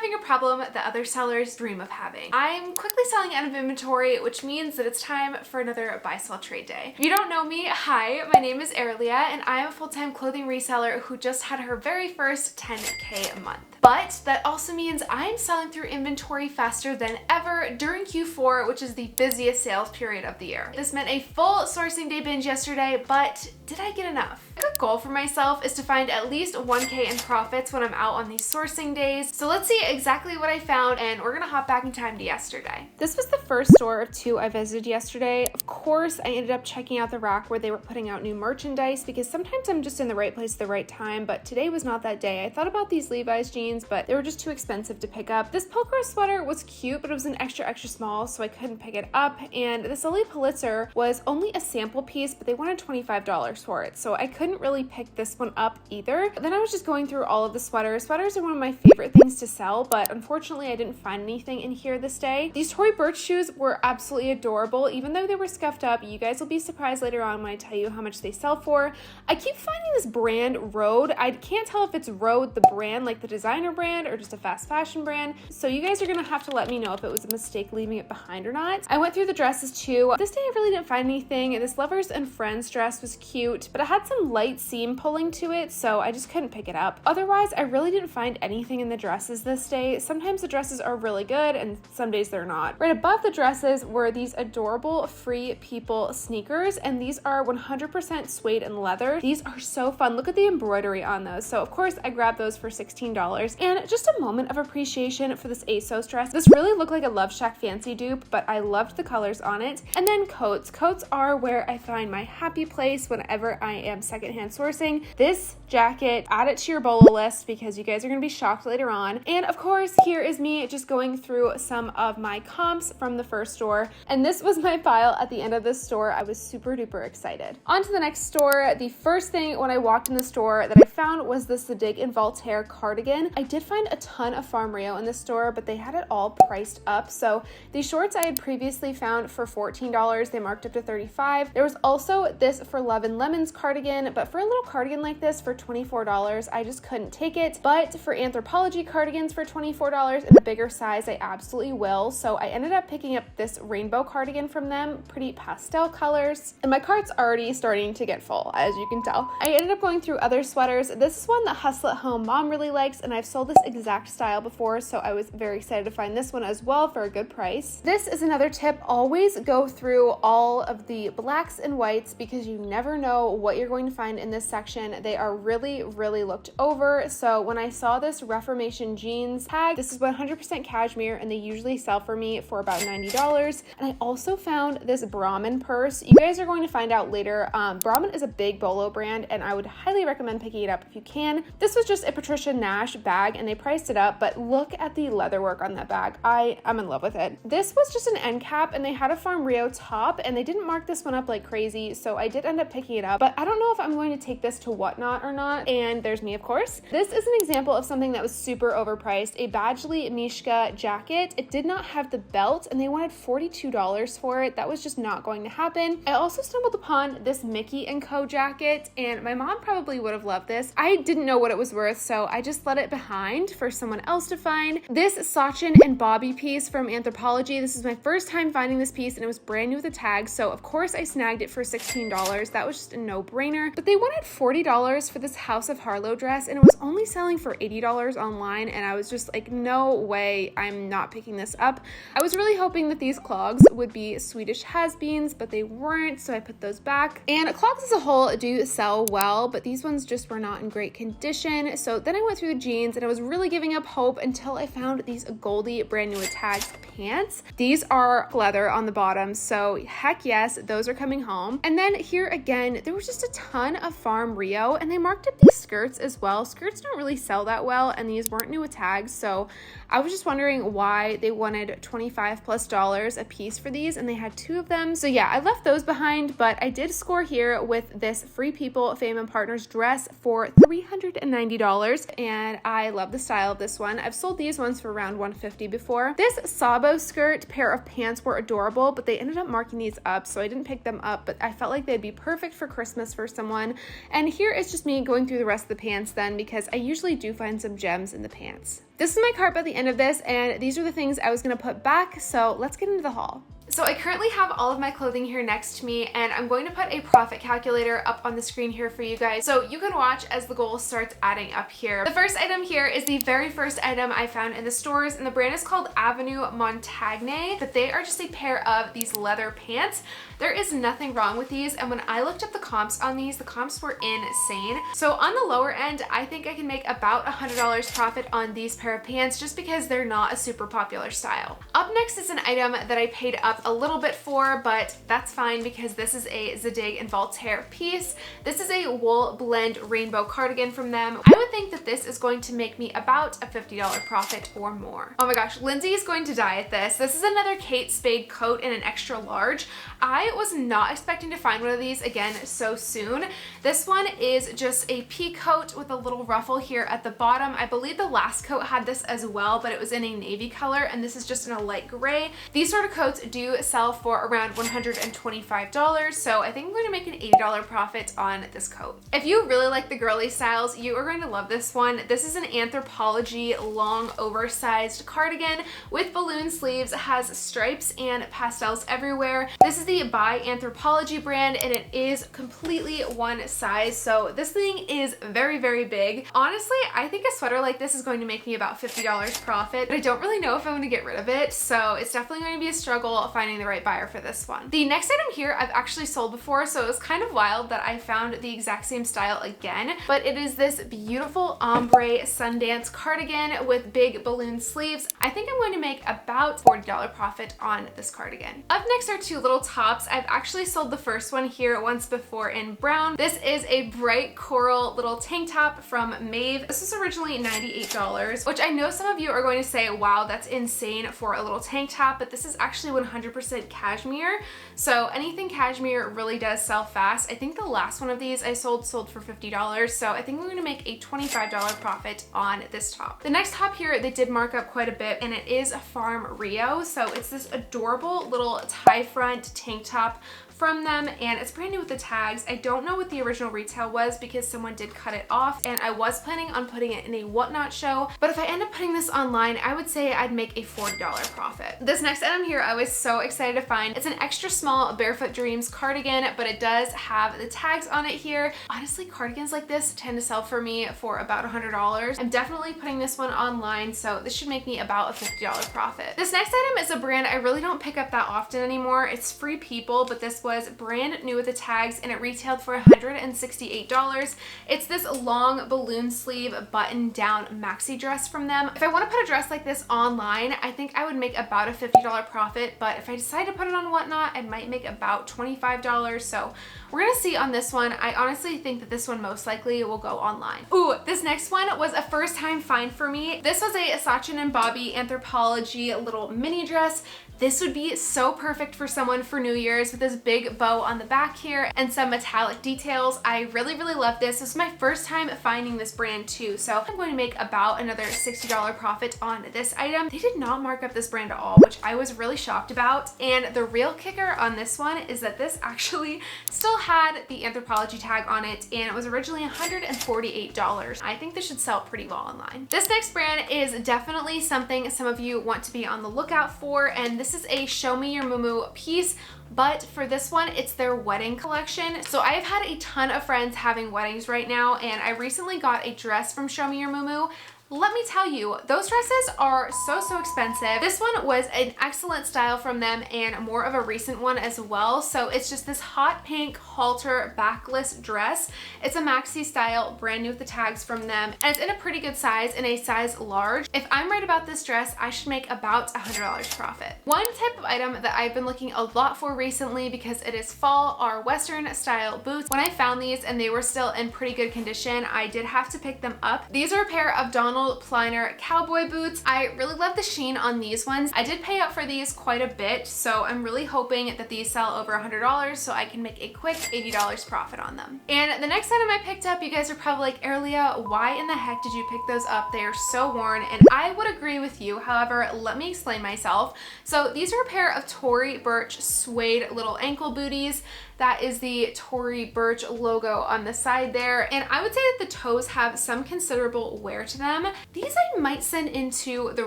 having a problem that other sellers dream of having. I'm quickly selling out of inventory, which means that it's time for another buy sell trade day. If you don't know me, hi, my name is Erlia and I am a full-time clothing reseller who just had her very first 10K a month. But that also means I'm selling through inventory faster than ever during Q4, which is the busiest sales period of the year. This meant a full sourcing day binge yesterday, but did I get enough? A good goal for myself is to find at least 1K in profits when I'm out on these sourcing days. So let's see exactly what I found, and we're gonna hop back in time to yesterday. This was the first store of 2 I visited yesterday. Of course, I ended up checking out the rack where they were putting out new merchandise because sometimes I'm just in the right place at the right time, but today was not that day. I thought about these Levi's jeans, but they were just too expensive to pick up. This Pilcrow sweater was cute, but it was an extra small, so I couldn't pick it up. And this Lilly Pulitzer was only a sample piece, but they wanted $25 for it, so I couldn't really pick this one up either. But then I was just going through all of the sweaters. Sweaters are one of my favorite things to sell, but unfortunately I didn't find anything in here this day. These Tory Burch shoes were absolutely adorable, even though they were scuffed up. You guys will be surprised later on when I tell you how much they sell for. I keep finding this brand Rhode. I can't tell if it's Rhode the brand, like the designer brand, or just a fast fashion brand. So you guys are gonna have to let me know if it was a mistake leaving it behind or not. I went through the dresses too. This day I really didn't find anything. This Lovers and Friends dress was cute, but it had some light seam pulling to it, so I just couldn't pick it up. Otherwise, I really didn't find anything in the dresses this day. Sometimes the dresses are really good and some days they're not. Right above the dresses were these adorable Free People sneakers, and these are 100% suede and leather. These are so fun. Look at the embroidery on those. So of course I grabbed those for $16. And just a moment of appreciation for this ASOS dress. This really looked like a Love Shack fancy dupe, but I loved the colors on it. And then coats. Coats are where I find my happy place whenever I am secondhand sourcing. This jacket, add it to your BOLO list because you guys are gonna be shocked later on. And of course, here is me just going through some of my comps from the first store. And this was my pile at the end of this store. I was super duper excited. On to the next store. The first thing when I walked in the store that I found was this The Dig in Voltaire cardigan. I did find a ton of Farm Rio in the store, but they had it all priced up. So these shorts I had previously found for $14, they marked up to $35. There was also this For Love and Lemons cardigan, but for a little cardigan like this for $24, I just couldn't take it. But for Anthropologie cardigans for $24 in a bigger size, I absolutely will. So I ended up picking up this rainbow cardigan from them, pretty pastel colors. And my cart's already starting to get full, as you can tell. I ended up going through other sweaters. This is one that Hustle at Home mom really likes, and I've sold this exact style before, so I was very excited to find this one as well for a good price. This is another tip. Always go through all of the blacks and whites because you never know what you're going to find in this section. They are really looked over. So when I saw this Reformation jeans tag, this is 100% cashmere and they usually sell for me for about $90. And I also found this Brahmin purse. You guys are going to find out later. Brahmin is a big BOLO brand and I would highly recommend picking it up if you can. This was just a Patricia Nash bag and they priced it up, but look at the leather work on that bag. I'm in love with it. This was just an end cap and they had a Farm Rio top and they didn't mark this one up like crazy, so I did end up picking it up, but I don't know if I'm going to take this to Whatnot or not. And there's me, of course. This is an example of something that was super overpriced, a Badgley Mishka jacket. It did not have the belt and they wanted $42 for it. That was just not going to happen. I also stumbled upon this Mickey & Co jacket and my mom probably would have loved this. I didn't know what it was worth, so I just let it behind for someone else to find. This Sachin and Bobby piece from Anthropologie. This is my first time finding this piece and it was brand new with a tag, so of course I snagged it for $16. That was just a no-brainer. But they wanted $40 for this House of Harlow dress and it was only selling for $80 online, and I was just like, no way, I'm not picking this up. I was really hoping that these clogs would be Swedish has-beens, but they weren't, so I put those back. And clogs as a whole do sell well, but these ones just were not in great condition. So then I went through the jeans and I was really giving up hope until I found these Goldie brand new with tags pants. These are leather on the bottom, so heck yes, those are coming home. And then here again, there was just a ton of Farm Rio and they marked up these skirts as well. Skirts don't really sell that well and these weren't new with tags, so I was just wondering why they wanted $25+ a piece for these and they had 2 of them. So yeah, I left those behind, but I did score here with this Free People Fame and Partners dress for $390 and I love the style of this one. I've sold these ones for around $150 before. This Sabo skirt pair of pants were adorable, but they ended up marking these up, so I didn't pick them up, but I felt like they'd be perfect for Christmas for someone. And here is just me me going through the rest of the pants then, because I usually do find some gems in the pants. This is my cart by the end of this, and these are the things I was gonna put back, so let's get into the haul. So I currently have all of my clothing here next to me, and I'm going to put a profit calculator up on the screen here for you guys so you can watch as the goal starts adding up here. The first item here is the very first item I found in the stores, and the brand is called Avenue Montagne, but they are just a pair of these leather pants. There is nothing wrong with these, and when I looked up the comps on these, the comps were insane. So on the lower end, I think I can make about $100 profit on these pair of pants just because they're not a super popular style. Up next is an item that I paid up a little bit for, but that's fine because this is a Zadig and Voltaire piece. This is a wool blend rainbow cardigan from them. I would think that this is going to make me about a $50 profit or more. Oh my gosh, Lindsay is going to die at this. This is another Kate Spade coat in an extra large. I was not expecting to find one of these again so soon. This one is just a pea coat with a little ruffle here at the bottom. I believe the last coat had this as well, but it was in a navy color, and this is just in a light gray. These sort of coats do sell for around $125, so I think I'm going to make an $80 profit on this coat. If you really like the girly styles, you are going to love this one. This is an Anthropologie long oversized cardigan with balloon sleeves. It has stripes and pastels everywhere. This is the by Anthropologie brand, and it is completely one size, so this thing is very, very big. Honestly, I think a sweater like this is going to make me about $50 profit, but I don't really know if I'm going to get rid of it, so it's definitely going to be a struggle finding the right buyer for this one. The next item here I've actually sold before, so it was kind of wild that I found the exact same style again, but it is this beautiful ombre Sundance cardigan with big balloon sleeves. I think I'm going to make about $40 profit on this cardigan. Up next are two little tops. I've actually sold the first one here once before in brown. This is a bright coral little tank top from Maeve. This was originally $98, which I know some of you are going to say, wow, that's insane for a little tank top, but this is actually 100% cashmere, so anything cashmere really does sell fast. I think the last one of these I sold for $50, so I think we're going to make a $25 profit on this top. The next top here, they did mark up quite a bit, and it is Farm Rio, so it's this adorable little tie front tank top from them, and it's brand new with the tags. I don't know what the original retail was because someone did cut it off, and I was planning on putting it in a whatnot show, but if I end up putting this online, I would say I'd make a $40 profit. This next item here I was so excited to find. It's an extra small Barefoot Dreams cardigan, but it does have the tags on it here. Honestly, cardigans like this tend to sell for me for about $100. I'm definitely putting this one online, so this should make me about a $50 profit. This next item is a brand I really don't pick up that often anymore. It's Free People, but this was brand new with the tags, and it retailed for $168. It's this long balloon sleeve button down maxi dress from them. If I want to put a dress like this online, I think I would make about a $50 profit, but if I decide to put it on whatnot, I might make about $25, so we're gonna see on this one. I honestly think that this one most likely will go online. Ooh, this next one was a first time find for me. This was a Sachin and Bobby Anthropologie little mini dress. This would be so perfect for someone for New Year's with this big bow on the back here and some metallic details. I really, really love this. This is my first time finding this brand too, so I'm going to make about another $60 profit on this item. They did not mark up this brand at all, which I was really shocked about. And the real kicker on this one is that this actually still had the Anthropologie tag on it, and it was originally $148. I think this should sell pretty well online. This next brand is definitely something some of you want to be on the lookout for, and this is a Show Me Your Mumu piece, but for this one, it's their wedding collection. So I've had a ton of friends having weddings right now, and I recently got a dress from Show Me Your Mumu. Let me tell you, those dresses are so expensive. This one was an excellent style from them and more of a recent one as well. So it's just this hot pink halter backless dress. It's a maxi style, brand new with the tags from them, and it's in a pretty good size, in a size large. If I'm right about this dress, I should make about $100 profit. One type of item that I've been looking a lot for recently because it is fall are Western style boots. When I found these and they were still in pretty good condition, I did have to pick them up. These are a pair of Donald Donald Pliner cowboy boots. I really love the sheen on these ones. I did pay up for these quite a bit, so I'm really hoping that these sell over $100 so I can make a quick $80 profit on them. And the next item I picked up, you guys are probably like, Erlia, why in the heck did you pick those up? They are so worn, and I would agree with you. However, let me explain myself. So these are a pair of Tory Burch suede little ankle booties. That is the Tory Burch logo on the side there. And I would say that the toes have some considerable wear to them. These I might send into the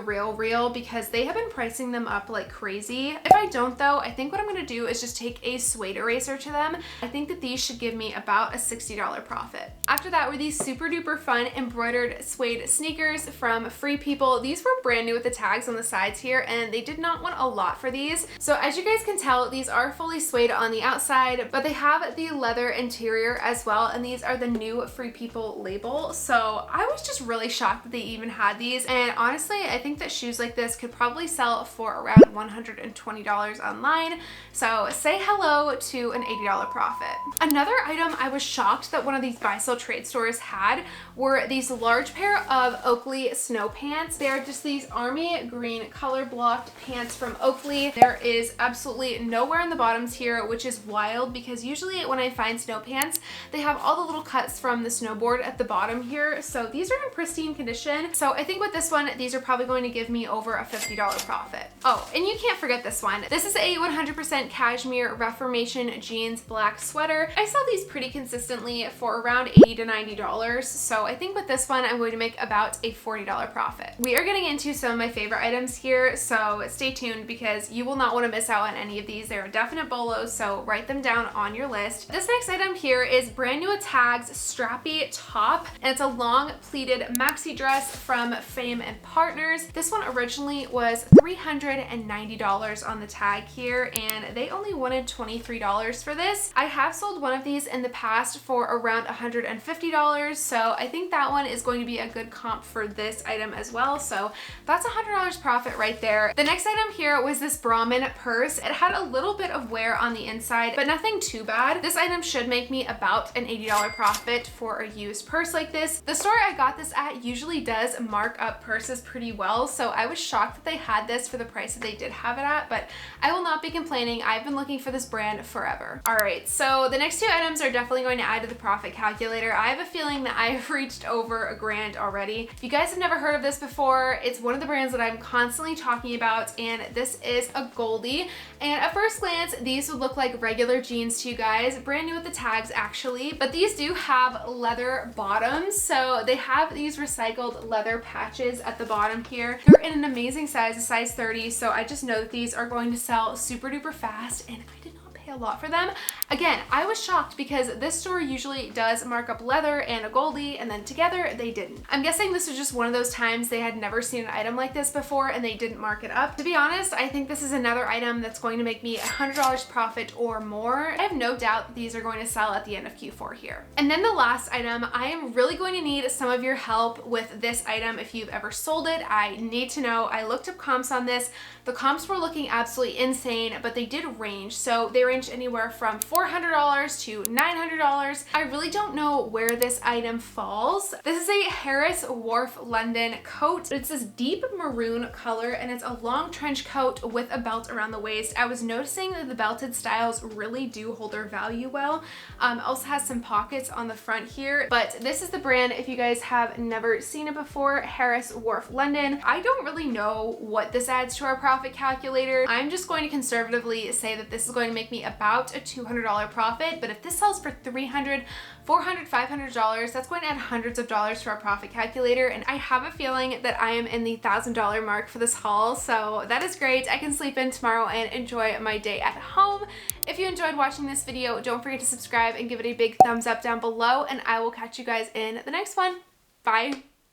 Real because they have been pricing them up like crazy. If I don't though, I think what I'm gonna do is just take a suede eraser to them. I think that these should give me about a $60 profit. After that were these super duper fun embroidered suede sneakers from Free People. These were brand new with the tags on the sides here, and they did not want a lot for these. So as you guys can tell, these are fully suede on the outside, but they have the leather interior as well, and these are the new Free People label. So I was just really shocked that they even had these, and honestly I think that shoes like this could probably sell for around $120 online, so say hello to an $80 profit. Another item I was shocked that one of these buy sell trade stores had were these large pair of Oakley snow pants. They are just these army green color blocked pants from Oakley. There is absolutely nowhere in the bottoms here, which is wild because usually when I find snow pants, they have all the little cuts from the snowboard at the bottom here. So these are in pristine condition. So I think with this one, these are probably going to give me over a $50 profit. Oh, and you can't forget this one. This is a 100% cashmere Reformation jeans black sweater. I sell these pretty consistently for around $80 to $90. So I think with this one, I'm going to make about a $40 profit. We are getting into some of my favorite items here, so stay tuned because you will not want to miss out on any of these. They're definite bolos, so write them down on your list. This next item here is brand new tags strappy top, and it's a long pleated maxi dress from Fame and Partners. This one originally was $390 on the tag here, and they only wanted $23 for this. I have sold one of these in the past for around $150, so I think that one is going to be a good comp for this item as well. So that's $100 profit right there. The next item here was this Brahmin purse. It had a little bit of wear on the inside, but nothing too bad. This item should make me about an $80 profit for a used purse like this. The store I got this at usually does mark up purses pretty well, so I was shocked that they had this for the price that they did have it at, but I will not be complaining. I've been looking for this brand forever. All right, so the next two items are definitely going to add to the profit calculator. I have a feeling that I've reached over a grand already. If you guys have never heard of this before, it's one of the brands that I'm constantly talking about, and this is a Goldie. And at first glance, these would look like regular jeans to you guys, brand new with the tags actually, but these do have leather bottoms. So they have these recycled leather patches at the bottom here. They're in an amazing size, a size 30. So I just know that these are going to sell super duper fast, and I did not pay a lot for them. Again, I was shocked because this store usually does mark up leather and a Goldie, and then together they didn't. I'm guessing this was just one of those times they had never seen an item like this before and they didn't mark it up. To be honest, I think this is another item that's going to make me $100 profit or more. I have no doubt that these are going to sell at the end of Q4 here. And then the last item, I am really going to need some of your help with this item. If you've ever sold it, I need to know. I looked up comps on this. The comps were looking absolutely insane, but they did range. So they range anywhere from $400 to $900. I really don't know where this item falls. This is a Harris Wharf London coat. It's this deep maroon color, and it's a long trench coat with a belt around the waist. I was noticing that the belted styles really do hold their value well. Also has some pockets on the front here, but this is the brand if you guys have never seen it before, Harris Wharf London. I don't really know what this adds to our profit calculator. I'm just going to conservatively say that this is going to make me about a $200 profit, but if this sells for $300, $400, $500, that's going to add hundreds of dollars to our profit calculator, and I have a feeling that I am in the $1,000 mark for this haul, so that is great. I can sleep in tomorrow and enjoy my day at home. If you enjoyed watching this video, don't forget to subscribe and give it a big thumbs up down below, and I will catch you guys in the next one. Bye!